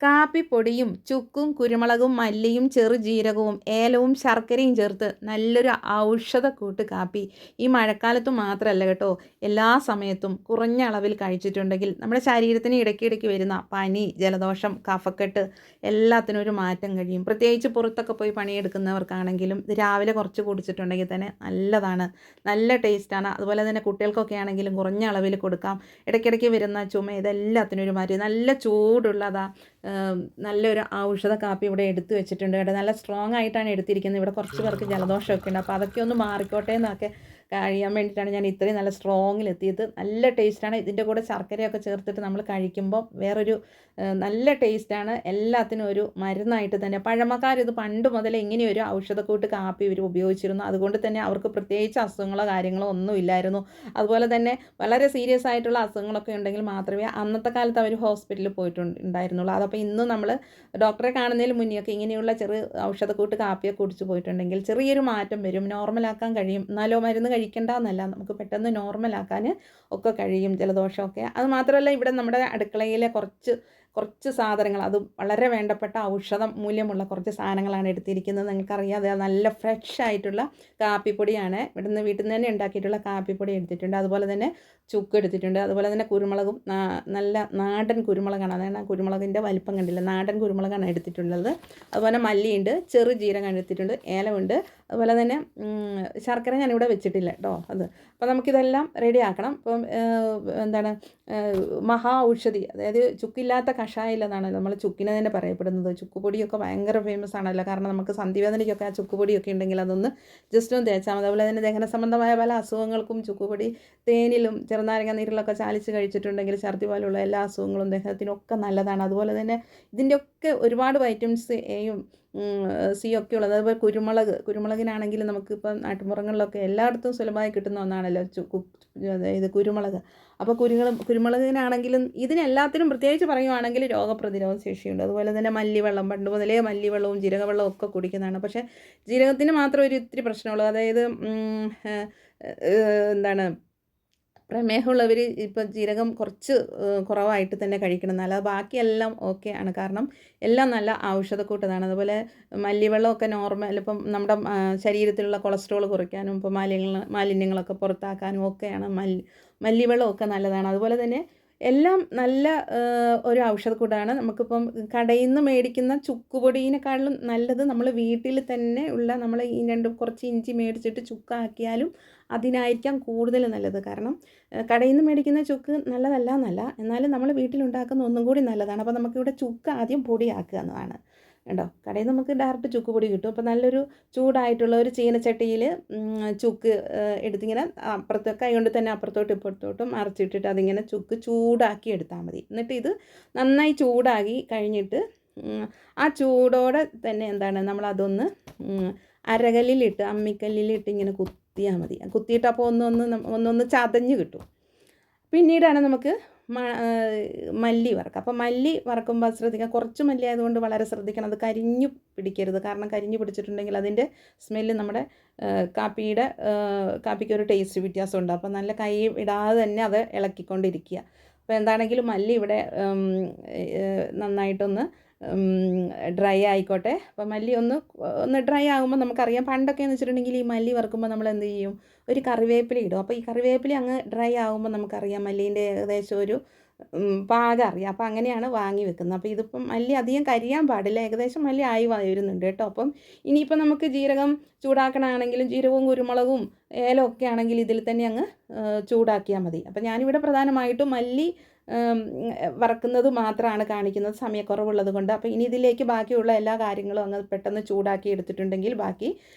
കാപ്പിപ്പൊടിയും ചുക്കും കുരുമുളകും മല്ലിയും ചെറുജീരകവും ഏലവും ശർക്കരയും ചേർത്ത് നല്ലൊരു ഔഷധക്കൂട്ട് കാപ്പി ഈ മഴക്കാലത്ത് മാത്രമല്ല കേട്ടോ, എല്ലാ സമയത്തും കുറഞ്ഞ അളവിൽ കഴിച്ചിട്ടുണ്ടെങ്കിൽ നമ്മുടെ ശരീരത്തിന് ഇടയ്ക്കിടയ്ക്ക് വരുന്ന പനി, ജലദോഷം, കഫക്കെട്ട് എല്ലാത്തിനും ഒരു മാറ്റം കഴിയും. പ്രത്യേകിച്ച് പുറത്തൊക്കെ പോയി പണിയെടുക്കുന്നവർക്കാണെങ്കിലും ഇത് രാവിലെ കുറച്ച് കുടിച്ചിട്ടുണ്ടെങ്കിൽ തന്നെ നല്ലതാണ്, നല്ല ടേസ്റ്റാണ്. അതുപോലെ തന്നെ കുട്ടികൾക്കൊക്കെ ആണെങ്കിലും കുറഞ്ഞ അളവിൽ കൊടുക്കാം. ഇടയ്ക്കിടയ്ക്ക് വരുന്ന ചുമ ഇതെല്ലാത്തിനും ഒരു മാറ്റം. നല്ല ചൂടുള്ളതാ നല്ലൊരു ഔഷധ കാപ്പി ഇവിടെ എടുത്തു വെച്ചിട്ടുണ്ട് കേട്ടോ. നല്ല സ്ട്രോങ് ആയിട്ടാണ് എടുത്തിരിക്കുന്നത്. ഇവിടെ കുറച്ച് പേർക്ക് ജലദോഷമൊക്കെ ഉണ്ട്, അപ്പോൾ അതൊക്കെ ഒന്ന് മാറിക്കോട്ടെ എന്നൊക്കെ കഴിയാൻ വേണ്ടിയിട്ടാണ് ഞാൻ ഇത്രയും നല്ല സ്ട്രോങ്ങിലെത്തിയത്. നല്ല ടേസ്റ്റാണ്. ഇതിൻ്റെ കൂടെ ശർക്കരയൊക്കെ ചേർത്തിട്ട് നമ്മൾ കഴിക്കുമ്പോൾ വേറൊരു നല്ല ടേസ്റ്റാണ്. എല്ലാത്തിനും ഒരു മരുന്നായിട്ട് തന്നെ പഴമക്കാരിത് പണ്ട് മുതലേ ഇങ്ങനെയൊരു ഔഷധക്കൂട്ട് കാപ്പി ഇവർ ഉപയോഗിച്ചിരുന്നു. അതുകൊണ്ട് തന്നെ അവർക്ക് പ്രത്യേകിച്ച് അസുഖങ്ങളോ കാര്യങ്ങളോ ഒന്നും ഇല്ലായിരുന്നു. അതുപോലെ തന്നെ വളരെ സീരിയസ് ആയിട്ടുള്ള അസുഖങ്ങളൊക്കെ ഉണ്ടെങ്കിൽ മാത്രമേ അന്നത്തെ കാലത്ത് അവർ ഹോസ്പിറ്റലിൽ പോയിട്ടുണ്ടായിരുന്നുള്ളൂ. അതപ്പോൾ ഇന്ന് നമ്മൾ ഡോക്ടറെ കാണുന്നതിന് മുന്നെയൊക്കെ ഇങ്ങനെയുള്ള ഔഷധക്കൂട്ട് കാപ്പിയൊക്കെ കുടിച്ച് പോയിട്ടുണ്ടെങ്കിൽ ചെറിയൊരു മാറ്റം വരും, നോർമലാക്കാൻ കഴിയും. എന്നാലോ മരുന്ന് കഴിക്കേണ്ട എന്നല്ല, നമുക്ക് പെട്ടെന്ന് നോർമലാക്കാൻ ഒക്കെ കഴിയും ജലദോഷമൊക്കെ. അത് മാത്രമല്ല, ഇവിടെ നമ്മുടെ അടുക്കളയിലെ കുറച്ച് സാധനങ്ങൾ, അത് വളരെ വേണ്ടപ്പെട്ട ഔഷധം മൂല്യമുള്ള കുറച്ച് സാധനങ്ങളാണ് എടുത്തിരിക്കുന്നത്. നിങ്ങൾക്കറിയാം, അത് നല്ല ഫ്രഷ് ആയിട്ടുള്ള കാപ്പിപ്പൊടിയാണ്. ഇവിടുന്ന് വീട്ടിൽ നിന്ന് തന്നെ ഉണ്ടാക്കിയിട്ടുള്ള കാപ്പിപ്പൊടി എടുത്തിട്ടുണ്ട്. അതുപോലെ തന്നെ ചുക്ക് എടുത്തിട്ടുണ്ട്. അതുപോലെ തന്നെ കുരുമുളകും നല്ല നാടൻ കുരുമുളകാണ്. അതാണ് കുരുമുളകിൻ്റെ വലിപ്പം കണ്ടില്ല, നാടൻ കുരുമുളകാണ് എടുത്തിട്ടുള്ളത്. അതുപോലെ മല്ലിയുണ്ട്, ചെറു ജീരകം എടുത്തിട്ടുണ്ട്, ഏലമുണ്ട്. അതുപോലെ തന്നെ ശർക്കര ഞാനിവിടെ വെച്ചിട്ടില്ല കേട്ടോ. അപ്പോൾ നമുക്കിതെല്ലാം റെഡി ആക്കണം. ഇപ്പം എന്താണ് മഹാ ഔഷധി, അതായത് ചുക്കില്ലാത്ത കഷായമില്ലെന്നാണ് നമ്മൾ ചുക്കിനെ തന്നെ പറയപ്പെടുന്നത്. ചുക്കുപൊടിയൊക്കെ ഭയങ്കര ഫേമസ് ആണല്ലോ, കാരണം നമുക്ക് സന്ധിവേദനയ്ക്കൊക്കെ ആ ചുക്കുപൊടിയൊക്കെ ഉണ്ടെങ്കിൽ അതൊന്ന് ജസ്റ്റ് ഒന്ന് തേച്ചാൽ മതി. അതുപോലെ തന്നെ ദഹന സംബന്ധമായ പല അസുഖങ്ങൾക്കും ചുക്കുപൊടി തേനിലും ചെറുനാരങ്ങ നീരിലൊക്കെ ചാലിച്ച് കഴിച്ചിട്ടുണ്ടെങ്കിൽ ഛർദി പോലുള്ള എല്ലാ അസുഖങ്ങളും ദഹനത്തിനൊക്കെ നല്ലതാണ്. അതുപോലെ തന്നെ ഇതിൻ്റെയൊക്കെ ഒരുപാട് വൈറ്റമിൻസ് എയും സി ഒക്കെ ഉള്ളത്. അതുപോലെ കുരുമുളകിനാണെങ്കിൽ നമുക്കിപ്പം നാട്ടുമ്പുറങ്ങളിലൊക്കെ എല്ലായിടത്തും സുലഭമായി കിട്ടുന്ന ഒന്നാണല്ലോ അതായത് കുരുമുളക്. അപ്പോൾ കുരുമുളകിനാണെങ്കിലും ഇതിനെല്ലാത്തിനും പ്രത്യേകിച്ച് പറയുവാണെങ്കിൽ രോഗപ്രതിരോധ ശേഷിയുണ്ട്. അതുപോലെ തന്നെ മല്ലിവെള്ളം, പണ്ട് മുതലേ മല്ലിവെള്ളവും ജീരകവെള്ളവും ഒക്കെ കുടിക്കുന്നതാണ്. പക്ഷേ ജീരകത്തിന് മാത്രം ഒരു ഇത്തിരി പ്രശ്നമുള്ളൂ, അതായത് എന്താണ് പ്രമേഹമുള്ളവർ ഇപ്പോൾ ജീരകം കുറച്ച് കുറവായിട്ട് തന്നെ കഴിക്കണം, എന്നല്ല ബാക്കിയെല്ലാം ഓക്കെ ആണ്. കാരണം എല്ലാം നല്ല ഔഷധക്കൂട്ടതാണ്. അതുപോലെ മല്ലിവെള്ളമൊക്കെ നോർമൽ, ഇപ്പം നമ്മുടെ ശരീരത്തിലുള്ള കൊളസ്ട്രോൾ കുറയ്ക്കാനും ഇപ്പോൾ മാലിന്യങ്ങളൊക്കെ പുറത്താക്കാനും ഒക്കെയാണ് മല്ലിവെള്ളമൊക്കെ നല്ലതാണ്. അതുപോലെ തന്നെ എല്ലാം നല്ല ഒരു ഔഷധക്കൂട്ടാണ്. നമുക്കിപ്പം കടയിൽ നിന്ന് മേടിക്കുന്ന ചുക്കുപൊടിയിനെക്കാളും നല്ലത് നമ്മൾ വീട്ടിൽ തന്നെ ഉള്ള നമ്മൾ ഈ കുറച്ച് ഇഞ്ചി മേടിച്ചിട്ട് ചുക്കാക്കിയാലും അതിനായിരിക്കാം കൂടുതൽ നല്ലത്. കാരണം കടയിൽ നിന്ന് മേടിക്കുന്ന ചുക്ക് നല്ലതല്ല എന്നല്ല, എന്നാലും നമ്മൾ വീട്ടിലുണ്ടാക്കുന്ന ഒന്നും കൂടി നല്ലതാണ്. അപ്പോൾ നമുക്കിവിടെ ചുക്ക് ആദ്യം പൊടിയാക്കുക എന്നതാണ് കേട്ടോ. കടയിൽ നമുക്ക് ഡയറക്റ്റ് ചുക്ക് പൊടി കിട്ടും. അപ്പോൾ നല്ലൊരു ചൂടായിട്ടുള്ള ഒരു ചീനച്ചട്ടിയിൽ ചുക്ക് എടുത്തിങ്ങനെ കൈ കൊണ്ട് തന്നെ അപ്പുറത്തോട്ടും ഇപ്പുറത്തോട്ടും മറിച്ചിട്ടിട്ട് അതിങ്ങനെ ചുക്ക് ചൂടാക്കി എടുത്താൽ മതി. എന്നിട്ട് ഇത് നന്നായി ചൂടാക്കി കഴിഞ്ഞിട്ട് ആ ചൂടോടെ തന്നെ എന്താണ് നമ്മളതൊന്ന് അരകല്ലിലിട്ട് അമ്മിക്കല്ലിലിട്ട് ഇങ്ങനെ കുത്തിയാൽ മതി. കുത്തിയിട്ട് അപ്പോൾ ഒന്നൊന്ന് ചതഞ്ഞ് കിട്ടും. പിന്നീടാണ് നമുക്ക് മല്ലി വറക്കുക. അപ്പോൾ മല്ലി വറക്കുമ്പോൾ ശ്രദ്ധിക്കുക, കുറച്ച് മല്ലി ആയതുകൊണ്ട് വളരെ ശ്രദ്ധിക്കണം, അത് കരിഞ്ഞു പിടിക്കരുത്. കാരണം കരിഞ്ഞു പിടിച്ചിട്ടുണ്ടെങ്കിൽ അതിൻ്റെ സ്മെല്ല് നമ്മുടെ കാപ്പിക്ക് ഒരു ടേസ്റ്റ് വ്യത്യാസം ഉണ്ട്. അപ്പോൾ നല്ല കൈ ഇടാതെ തന്നെ അത് ഇളക്കിക്കൊണ്ടിരിക്കുക. അപ്പോൾ എന്താണെങ്കിലും മല്ലി ഇവിടെ നന്നായിട്ടൊന്ന് ഡ്രൈ ആയിക്കോട്ടെ. അപ്പോൾ മല്ലി ഒന്ന് ഡ്രൈ ആകുമ്പോൾ നമുക്കറിയാം, പണ്ടൊക്കെ എന്ന് വെച്ചിട്ടുണ്ടെങ്കിൽ ഈ മല്ലി വറുക്കുമ്പോൾ നമ്മൾ എന്ത് ചെയ്യും, ഒരു കറിവേപ്പില ഇടും. അപ്പോൾ ഈ കറിവേപ്പില അങ്ങ് ഡ്രൈ ആകുമ്പോൾ നമുക്കറിയാം മല്ലീൻ്റെ ഏകദേശം ഒരു പാകം അറിയാം. അപ്പോൾ അങ്ങനെയാണ് വാങ്ങി വെക്കുന്നത്. അപ്പോൾ ഇതിപ്പം മല്ലി അധികം കരിയാൻ പാടില്ല, ഏകദേശം മല്ലി ആയി വരുന്നുണ്ട് കേട്ടോ. അപ്പം ഇനിയിപ്പോൾ നമുക്ക് ജീരകം ചൂടാക്കണമെങ്കിലും ജീരകവും കുരുമുളകും ഏലമൊക്കെ ആണെങ്കിൽ ഇതിൽ തന്നെ അങ്ങ് ചൂടാക്കിയാൽ മതി. അപ്പോൾ ഞാനിവിടെ പ്രധാനമായിട്ടും മല്ലി വറക്കുന്നത് മാത്രമാണ് കാണിക്കുന്നത്, സമയക്കുറവുള്ളത് കൊണ്ട്. അപ്പോൾ ഇനി ഇതിലേക്ക് ബാക്കിയുള്ള എല്ലാ കാര്യങ്ങളും അങ്ങ് പെട്ടെന്ന് ചൂടാക്കി എടുത്തിട്ടുണ്ടെങ്കിൽ ബാക്കി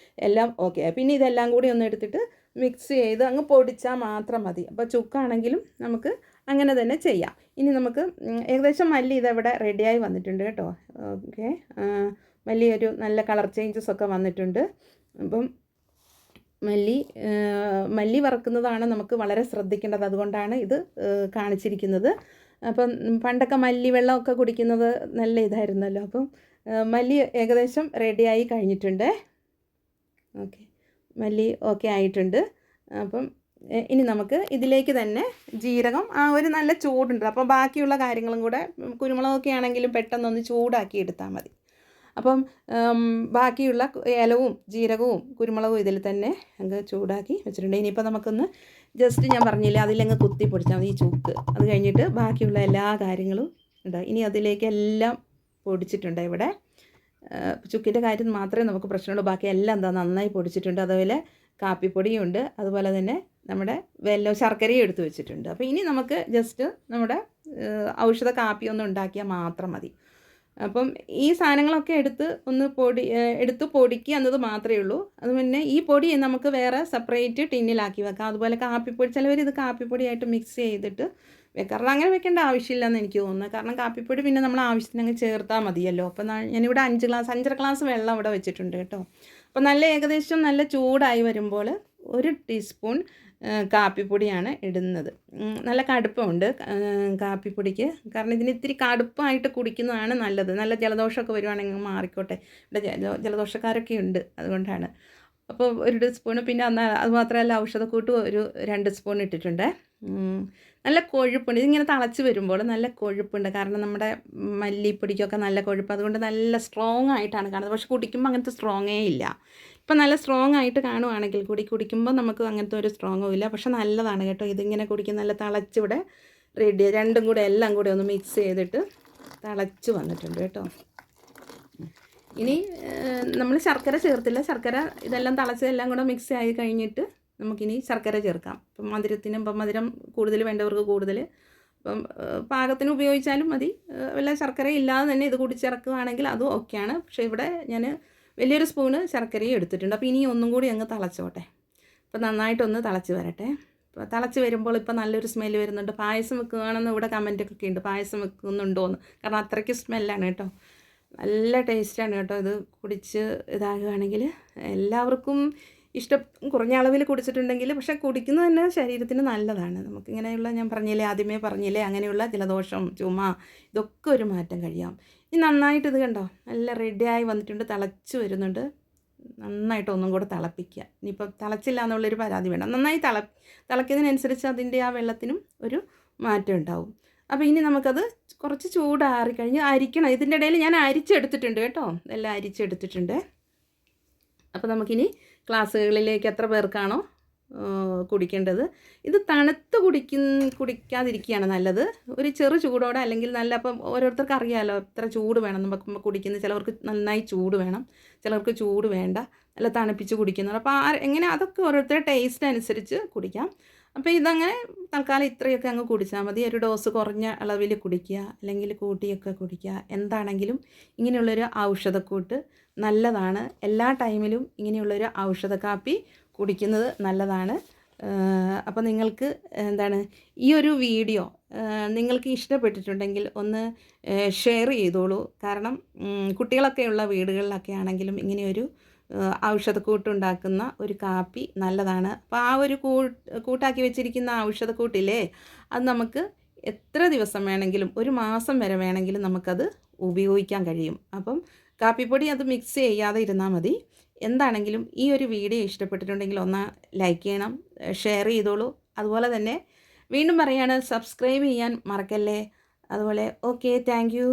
എല്ലാം ഓക്കെ. പിന്നെ ഇതെല്ലാം കൂടി ഒന്ന് എടുത്തിട്ട് മിക്സ് ചെയ്ത് അങ്ങ് പൊടിച്ചാൽ മാത്രം മതി. അപ്പോൾ ചുക്കാണെങ്കിലും നമുക്ക് അങ്ങനെ തന്നെ ചെയ്യാം. ഇനി നമുക്ക് ഏകദേശം മല്ലി ഇതവിടെ റെഡിയായി വന്നിട്ടുണ്ട് കേട്ടോ. ഓക്കെ, മല്ലി ഒരു നല്ല കളർ ചേഞ്ചസ് ഒക്കെ വന്നിട്ടുണ്ട്. അപ്പം മല്ലി വറക്കുന്നതാണ് നമുക്ക് വളരെ ശ്രദ്ധിക്കേണ്ടത്, അതുകൊണ്ടാണ് ഇത് കാണിച്ചിരിക്കുന്നത്. അപ്പം പണ്ടൊക്കെ മല്ലി വെള്ളമൊക്കെ കുടിക്കുന്നത് നല്ല ഇതായിരുന്നല്ലോ. അപ്പം മല്ലി ഏകദേശം റെഡിയായി കഴിഞ്ഞിട്ടുണ്ട്. ഓക്കെ, മല്ലി ഓക്കെ ആയിട്ടുണ്ട്. അപ്പം ഇനി നമുക്ക് ഇതിലേക്ക് തന്നെ ജീരകം ഒരു നല്ല ചൂടുണ്ട്. അപ്പോൾ ബാക്കിയുള്ള കാര്യങ്ങളും കൂടെ കുരുമുളകൊക്കെ ആണെങ്കിലും പെട്ടെന്നൊന്ന് ചൂടാക്കി എടുത്താൽ മതി. അപ്പം ബാക്കിയുള്ള ഏലവും ജീരകവും കുരുമുളകും ഇതിൽ തന്നെ അങ്ങ് ചൂടാക്കി വെച്ചിട്ടുണ്ട്. ഇനിയിപ്പോൾ നമുക്കൊന്ന് ജസ്റ്റ് ഞാൻ പറഞ്ഞില്ലേ അതിലങ്ങ് കുത്തി പൊടിച്ചാൽ മതി ഈ ചൂക്ക്. അത് കഴിഞ്ഞിട്ട് ബാക്കിയുള്ള എല്ലാ കാര്യങ്ങളും ഉണ്ട്. ഇനി അതിലേക്കെല്ലാം പൊടിച്ചിട്ടുണ്ട്. ഇവിടെ ചുക്കിൻ്റെ കാര്യം മാത്രമേ നമുക്ക് പ്രശ്നമുള്ളൂ. ബാക്കി എല്ലാം എന്താ നന്നായി പൊടിച്ചിട്ടുണ്ട്. അതുപോലെ കാപ്പിപ്പൊടിയും ഉണ്ട്. അതുപോലെ തന്നെ നമ്മുടെ ശർക്കരയും എടുത്ത് വെച്ചിട്ടുണ്ട്. അപ്പോൾ ഇനി നമുക്ക് ജസ്റ്റ് നമ്മുടെ ഔഷധ കാപ്പിയൊന്നും ഉണ്ടാക്കിയാൽ മാത്രം മതി. അപ്പം ഈ സാധനങ്ങളൊക്കെ എടുത്ത് പൊടിക്കുക എന്നത് മാത്രമേ ഉള്ളൂ. അത് പിന്നെ ഈ പൊടി നമുക്ക് വേറെ സെപ്പറേറ്റ് ടിന്നിലാക്കി വെക്കാം. അതുപോലെ കാപ്പിപ്പൊടി ചിലവർ ഇത് കാപ്പിപ്പൊടിയായിട്ട് മിക്സ് ചെയ്തിട്ട് വെക്കാറുണ്ട്. അങ്ങനെ വെക്കേണ്ട ആവശ്യമില്ലെന്ന് എനിക്ക് തോന്നുന്നത്. കാരണം കാപ്പിപ്പൊടി പിന്നെ നമ്മൾ ആവശ്യത്തിന് അങ്ങ് ചേർത്താൽ മതിയല്ലോ. അപ്പം ഞാനിവിടെ 5 ഗ്ലാസ് വെള്ളം ഇവിടെ വെച്ചിട്ടുണ്ട് കേട്ടോ. അപ്പോൾ ഏകദേശം നല്ല ചൂടായി വരുമ്പോൾ 1 ടീസ്പൂൺ കാപ്പിപ്പൊടിയാണ് ഇടുന്നത്. നല്ല കടുപ്പമുണ്ട് കാപ്പിപ്പൊടിക്ക്. കാരണം ഇതിന് ഇത്തിരി കടുപ്പമായിട്ട് കുടിക്കുന്നതാണ് നല്ലത്. നല്ല ജലദോഷമൊക്കെ വരുവാണെങ്കിൽ മാറിക്കോട്ടെ. ഇവിടെ ജലദോഷക്കാരൊക്കെ ഉണ്ട്, അതുകൊണ്ടാണ്. അപ്പോൾ 1 ടീസ്പൂൺ, പിന്നെ അതുമാത്രമല്ല ഔഷധക്കൂട്ട് 2 സ്പൂൺ ഇട്ടിട്ടുണ്ട്. നല്ല കൊഴുപ്പുണ്ട്. ഇതിങ്ങനെ തിളച്ച് വരുമ്പോൾ നല്ല കൊഴുപ്പുണ്ട്. കാരണം നമ്മുടെ മല്ലിപ്പൊടിക്കൊക്കെ നല്ല കൊഴുപ്പ്, അതുകൊണ്ട് നല്ല സ്ട്രോങ് ആയിട്ടാണ് കാണുന്നത്. പക്ഷെ കുടിക്കുമ്പോൾ അങ്ങനത്തെ സ്ട്രോങ്ങേ ഇല്ല. ഇപ്പം നല്ല സ്ട്രോങ് ആയിട്ട് കാണുവാണെങ്കിൽ കുടിക്കുമ്പോൾ നമുക്ക് അങ്ങനത്തെ ഒരു സ്ട്രോങ്ങും ഇല്ല. പക്ഷെ നല്ലതാണ് കേട്ടോ. ഇതിങ്ങനെ കുടിക്കുന്ന നല്ല തിളച്ചിവിടെ റെഡി. രണ്ടും കൂടെ എല്ലാം കൂടെ ഒന്ന് മിക്സ് ചെയ്തിട്ട് തിളച്ച് വന്നിട്ടുണ്ട് കേട്ടോ. ഇനി നമ്മൾ ശർക്കര ചേർത്തില്ല. ശർക്കര ഇതെല്ലാം തിളച്ചതെല്ലാം കൂടെ മിക്സ് ആയി കഴിഞ്ഞിട്ട് നമുക്കിനി ശർക്കര ചേർക്കാം. ഇപ്പം മധുരം കൂടുതൽ വേണ്ടവർക്ക് കൂടുതൽ, ഇപ്പം പാകത്തിന് ഉപയോഗിച്ചാലും മതി. വല്ല ശർക്കര ഇല്ലാതെ തന്നെ ഇത് കുടിച്ചിറക്കുകയാണെങ്കിൽ അതും ഓക്കെയാണ്. പക്ഷേ ഇവിടെ ഞാൻ വലിയൊരു സ്പൂണ് ശർക്കരയും എടുത്തിട്ടുണ്ട്. അപ്പോൾ ഇനി ഒന്നും കൂടി അങ്ങ് തിളച്ചോട്ടെ. അപ്പോൾ നന്നായിട്ടൊന്ന് തിളച്ച് വരട്ടെ. ഇപ്പോൾ തിളച്ച് വരുമ്പോൾ ഇപ്പോൾ നല്ലൊരു സ്മെല്ല് വരുന്നുണ്ട്. പായസം വെക്കുകയാണെന്ന് ഇവിടെ കമൻറ്റൊക്കെ ഉണ്ട്, പായസം വെക്കുന്നുണ്ടോയെന്ന്. കാരണം അത്രയ്ക്ക് സ്മെല്ലാണ് കേട്ടോ. നല്ല ടേസ്റ്റാണ് കേട്ടോ. ഇത് കുടിച്ച് ഇതാകുകയാണെങ്കിൽ എല്ലാവർക്കും കുറഞ്ഞ അളവിൽ കുടിച്ചിട്ടുണ്ടെങ്കിൽ, പക്ഷേ കുടിക്കുന്നത് തന്നെ ശരീരത്തിന് നല്ലതാണ്. നമുക്കിങ്ങനെയുള്ള ഞാൻ ആദ്യമേ പറഞ്ഞില്ലേ അങ്ങനെയുള്ള ജലദോഷം, ചുമ, ഇതൊക്കെ ഒരു മാറ്റം കഴിയാം. ഇനി നന്നായിട്ട് ഇത് കണ്ടോ നല്ല റെഡിയായി വന്നിട്ടുണ്ട്, തിളച്ച് വരുന്നുണ്ട്. നന്നായിട്ട് ഒന്നും കൂടെ തിളപ്പിക്കുക. ഇനിയിപ്പോൾ തിളച്ചില്ല എന്നുള്ളൊരു പരാതി വേണ്ട. നന്നായി തിളയ്ക്കുന്നതിനനുസരിച്ച് അതിൻ്റെ ആ വെള്ളത്തിനും ഒരു മാറ്റം ഉണ്ടാവും. അപ്പോൾ ഇനി നമുക്കത് കുറച്ച് ചൂടാറി കഴിഞ്ഞ് അരിക്കണം. ഇതിൻ്റെ ഇടയിൽ ഞാൻ അരിച്ചെടുത്തിട്ടുണ്ട് കേട്ടോ, എല്ലാം അരിച്ചെടുത്തിട്ടുണ്ട്. അപ്പോൾ നമുക്കിനി ഗ്ലാസ്സുകളിലേക്ക് എത്ര പേർക്കാണോ കുടിക്കേണ്ടത്, ഇത് തണുത്ത് കുടിക്കാതിരിക്കുകയാണ് നല്ലത്. ഒരു ചെറു ചൂടോടെ, അല്ലെങ്കിൽ നല്ല, അപ്പം ഓരോരുത്തർക്ക് അറിയാമല്ലോ എത്ര ചൂട് വേണം നമുക്ക് കുടിക്കുന്നത്. ചിലവർക്ക് നന്നായി ചൂട് വേണം, ചിലർക്ക് ചൂട് വേണ്ട, നല്ല തണുപ്പിച്ച് കുടിക്കുന്നത്. അപ്പോൾ അതൊക്കെ ഓരോരുത്തരുടെ ടേസ്റ്റ് അനുസരിച്ച് കുടിക്കാം. അപ്പോൾ ഇതങ്ങനെ തൽക്കാലം ഇത്രയൊക്കെ അങ്ങ് കുടിച്ചാൽ മതി. ഒരു ഡോസ് കുറഞ്ഞ അളവിൽ കുടിക്കുക, അല്ലെങ്കിൽ കൂട്ടിയൊക്കെ കുടിക്കുക. എന്താണെങ്കിലും ഇങ്ങനെയുള്ളൊരു ഔഷധക്കൂട്ട് നല്ലതാണ്. എല്ലാ ടൈമിലും ഇങ്ങനെയുള്ളൊരു ഔഷധ കാപ്പി കുടിക്കുന്നത് നല്ലതാണ്. അപ്പോൾ നിങ്ങൾക്ക് ഈ ഒരു വീഡിയോ നിങ്ങൾക്ക് ഇഷ്ടപ്പെട്ടിട്ടുണ്ടെങ്കിൽ ഒന്ന് ഷെയർ ചെയ്തോളൂ. കാരണം കുട്ടികളൊക്കെയുള്ള വീടുകളിലൊക്കെ ആണെങ്കിലും ഇങ്ങനെയൊരു ഔഷധക്കൂട്ടുണ്ടാക്കുന്ന ഒരു കാപ്പി നല്ലതാണ്. അപ്പോൾ ആ ഒരു കൂട്ടാക്കി വെച്ചിരിക്കുന്ന ഔഷധക്കൂട്ടില്ലേ, അത് നമുക്ക് എത്ര ദിവസം വേണമെങ്കിലും, 1 മാസം വരെ വേണമെങ്കിലും നമുക്കത് ഉപയോഗിക്കാൻ കഴിയും. അപ്പം കാപ്പിപ്പൊടി അത് മിക്സ് ചെയ്യാതെ ഇരുന്നാൽ മതി. എന്താണെങ്കിലും ഈ ഒരു വീഡിയോ ഇഷ്ടപ്പെട്ടിട്ടുണ്ടെങ്കിൽ ഒന്ന് ലൈക്ക് ചെയ്യണം, ഷെയർ ചെയ്തോളൂ. അതുപോലെ തന്നെ വീണ്ടും പറയാണ്, സബ്സ്ക്രൈബ് ചെയ്യാൻ മറക്കല്ലേ. അതുപോലെ ഓക്കെ, താങ്ക് യു.